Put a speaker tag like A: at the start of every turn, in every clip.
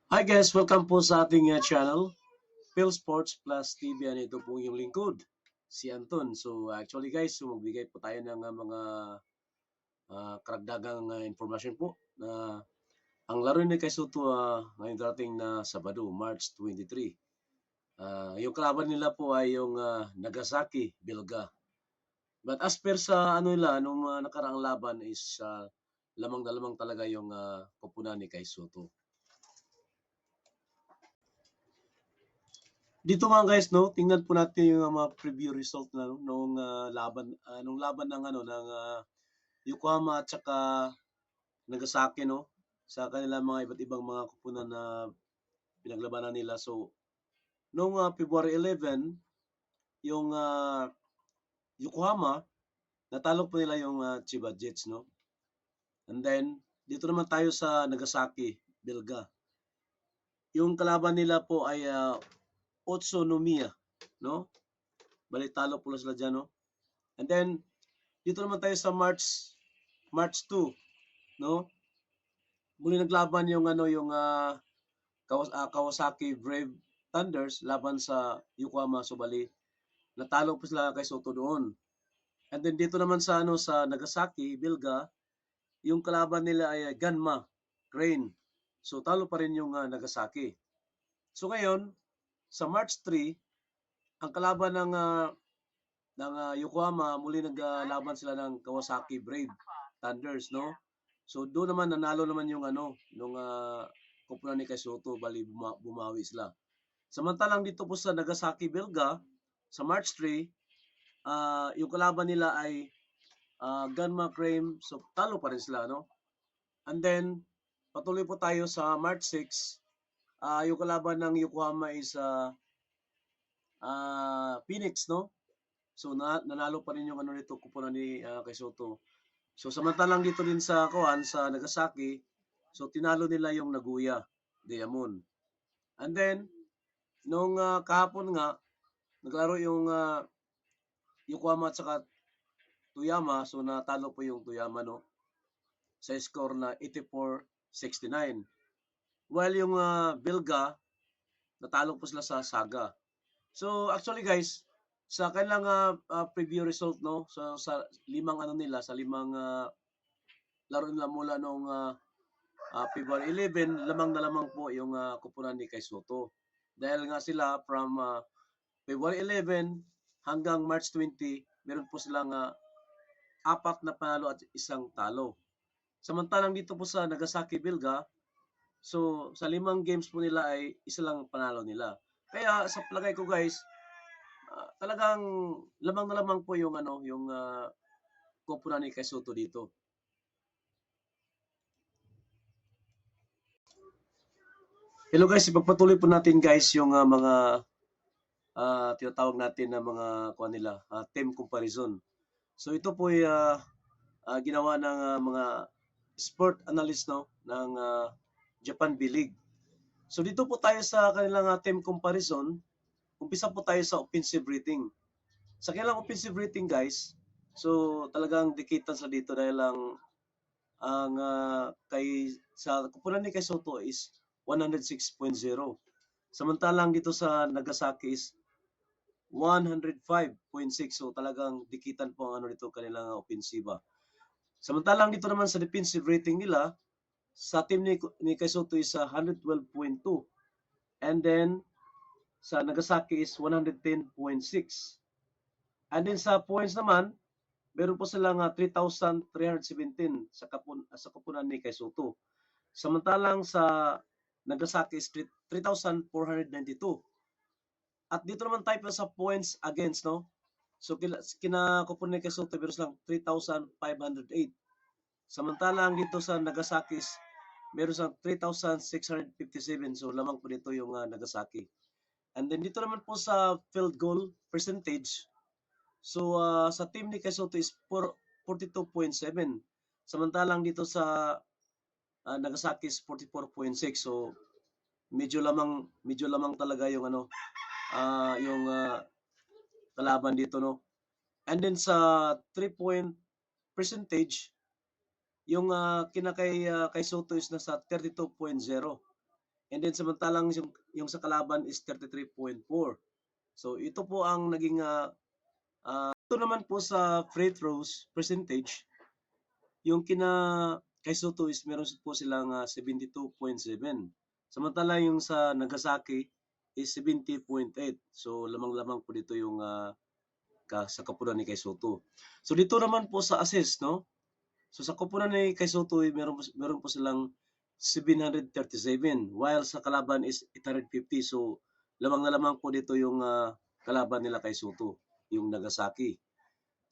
A: Hi guys, welcome po sa ating channel, Phil Sports Plus TV. Ano ito po yung lingkod, si Anton. So actually guys, magbigay po tayo ng mga karagdagang informasyon po na ang laro ni Kay Soto ngayong darating na Sabado, March 23. Yung kalaban nila po ay yung Nagasaki, Belga. But as per sa ano nila, nung nakaraang laban is lamang na lamang talaga yung koponan ni Kay Soto. Dito nga guys 'no, tingnan po natin yung mga preview result na nung laban ng Yokohama at saka Nagasaki 'no, sa kanilang mga iba't ibang mga koponan na pinaglabanan nila. So, nung February 11, yung Yokohama, natalo po nila yung Chiba Jets 'no. And then dito naman tayo sa Nagasaki, Belga. Yung kalaban nila po ay Utsunomiya 'no. Bale talo po sila diyan 'no. And then dito naman tayo sa March 2, no? Muli naglaban yung Kawasaki Brave Thunders laban sa Yokohama Subali. Natalo po sila kay Soto doon. And then dito naman sa sa Nagasaki, Bilga, yung kalaban nila ay Ganma Crane. So talo pa rin yung Nagasaki. So ngayon, sa March 3, ang kalaban ng Yokohama, muli naglaban sila ng Kawasaki Brave Thunders, no? So doon naman nanalo naman yung nung koponan ni Kay Soto, bali bumawi sila. Samantalang dito po sa Nagasaki, Belga, sa March 3, yung kalaban nila ay Ganma Crane, so talo pa rin sila, no? And then, patuloy po tayo sa March 6, yung kalaban ng Yokohama is Phoenix, no? So nanalo pa rin yung nito kuponan ni Kay Soto. So samantalang dito din sa sa Nagasaki, so tinalo nila yung Nagoya Diamond. And then nung kahapon nga naglaro yung Yokohama at saka Toyama, so natalo po yung Toyama no sa score na 84-69. While yung Belga natalo po sila sa Saga. So actually guys, sa kanilang preview result no, so sa limang nila, sa limang laro nila mula nung February 11, lamang na lamang po yung kupunan ni Kay Soto. Dahil nga sila from February 11 hanggang March 20, meron po silang apat na panalo at isang talo. Samantalang dito po sa Nagasaki Bilga, so sa limang games po nila ay isa lang panalo nila. Kaya sa palagay ko guys, talagang lamang na lamang po yung yung koponan ni Kay Soto dito. Hello guys, ipagpatuloy po natin guys yung mga tinatawag natin na mga nila, team comparison. So ito po ay ginawa ng mga sport analyst no ng Japan B-League. So dito po tayo sa kanilang team comparison. Umpisa po tayo sa offensive rating. Sa kanilang offensive rating guys, so talagang dikitan sa dito dahil ang kay sa kupunan ni Kay Soto is 106.0. Samantalang dito sa Nagasaki is 105.6. So talagang dikitan po ang dito kanilang opensiba. Samantalang dito naman sa defensive rating nila, sa team ni Kay Soto is 112.2. And then sa Nagasaki is 110.6. And then sa points naman, meron po silang 3,317 sa kapunan ni Kay Soto. Samantalang sa Nagasaki is 3,492. At dito naman tayo sa points against, no? So kinakupunan ni Kay Soto meron lang 3,508. Samantalang dito sa Nagasaki is meron siyang 3,657. So lamang po dito yung Nagasaki. And then dito naman po sa field goal percentage. So sa team ni Kay Soto is 42.7. Samantalang dito sa Nagasaki is 44.6. So medyo lamang talaga yung yung kalaban dito no. And then sa 3-point percentage, yung kay Soto is nasa 32.0. And then samantalang yung sa kalaban is 33.4. So ito po ang naging ito naman po sa free throws percentage, yung kay Soto is meron po silang 72.7. Samantala yung sa Nagasaki is 70.8. So lamang-lamang po dito yung sa koponan ni kay Soto. So dito naman po sa assist, no? So sa koponan ni kay Soto, meron po silang 737 while sa kalaban is 850. So lamang na lamang po dito yung kalaban nila kay Soto, yung Nagasaki.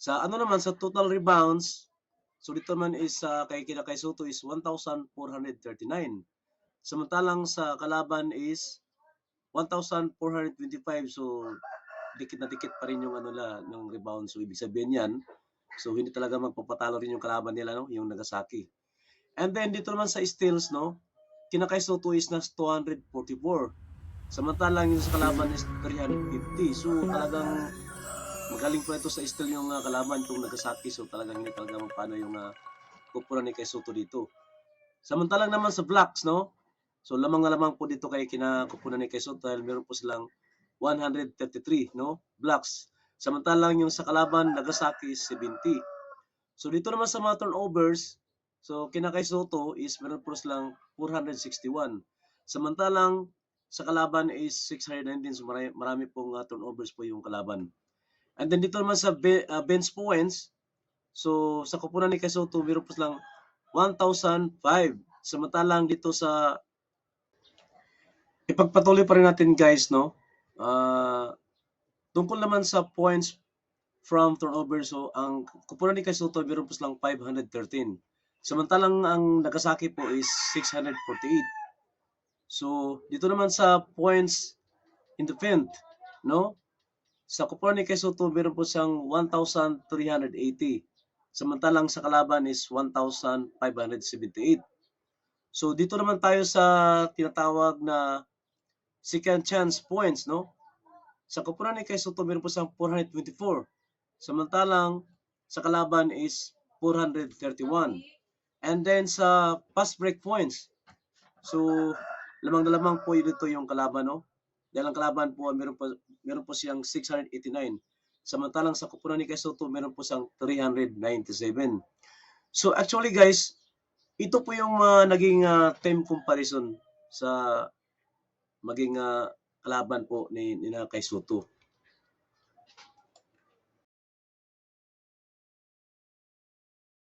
A: Sa ano naman sa total rebounds, so dito naman is kay Soto is 1,439. Samantalang sa kalaban is 1,425. So dikit na dikit pa rin yung ng rebound. So ibig sabihin yan, so hindi talaga magpapatalo rin yung kalaban nila, no, yung Nagasaki. And then dito naman sa steals, no, kay Soto is na 244. Samantalang yung sa kalaban is 350. So talagang magaling po ito sa steal yung kalaban itong Nagasaki. So talagang hindi talaga magpano yung kupunan ni kay Soto dito. Samantalang naman sa blocks, no, so lamang na lamang po dito kay kinakupunan ni kay Soto dahil meron po silang 133, no, blocks. Samantalang yung sa kalaban Nagasaki is 70. So dito naman sa mga turnovers, so kay Soto is meron po silang 461. Samantalang sa kalaban is 619. So marami pong turnovers po yung kalaban. And then dito naman sa bench points, so sa kupunan ni kay Soto meron po silang 1,005. Samantalang dito sa ipagpatuloy pa rin natin, guys, no? Tungkol naman sa points from turnover, so ang kupunan ni kay Soto meron po silang 513. Samantalang ang Nagasaki po is 648. So dito naman sa points in the paint, no? Sa kupunan ni kay Soto meron po siyang 1,380. Samantalang sa kalaban is 1,578. So dito naman tayo sa tinatawag na second chance points, no? Sa kupunan ni kay Soto meron po siyang 424. Samantalang sa kalaban is 431. And then sa pass break points, so lamang na lamang po dito yung kalaban, no? Dahil ang kalaban po meron po siyang 689. Samantalang sa kupunan ni kay Soto meron po siyang 397. So actually, guys, ito po yung naging team comparison sa maging kalaban po ni kay Soto.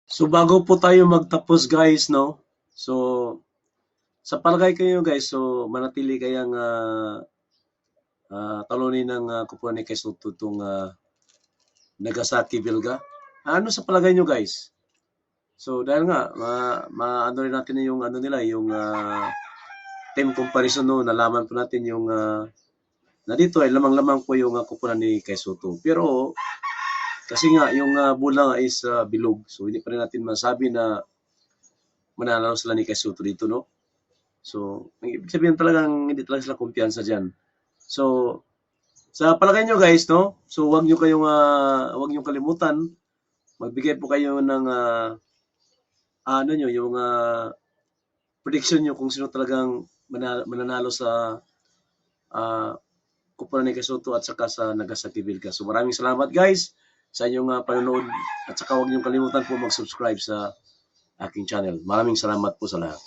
A: So bago po tayo magtapos, guys, no? So sa palagay kayo, guys, so manatili kayang talunin ng kupunan ni kay Soto itong Nagasaki Bilga. Ano sa palagay nyo, guys? So dahil nga ano rin natin yung nila, yung team comparison, no, nalaman po natin yung na dito ay lamang-lamang po yung kupunan ni kay Soto. Pero kasi nga yung bola is bilog. So hindi pa rin natin masabi na mananalo sila ni kay Soto dito, no? So ibig sabihin talagang hindi talaga sila kumpiyansa diyan. So sa palagay nyo, guys, no? So wag niyo kalimutan magbigay po kayo ng yung prediction niyo kung sino talagang mananalo sa kupunan ni kay Soto at saka sa Nagasaki Bilga. So maraming salamat, guys, sa inyong panonood at saka huwag niyong kalimutan po mag-subscribe sa aking channel. Maraming salamat po sa lahat.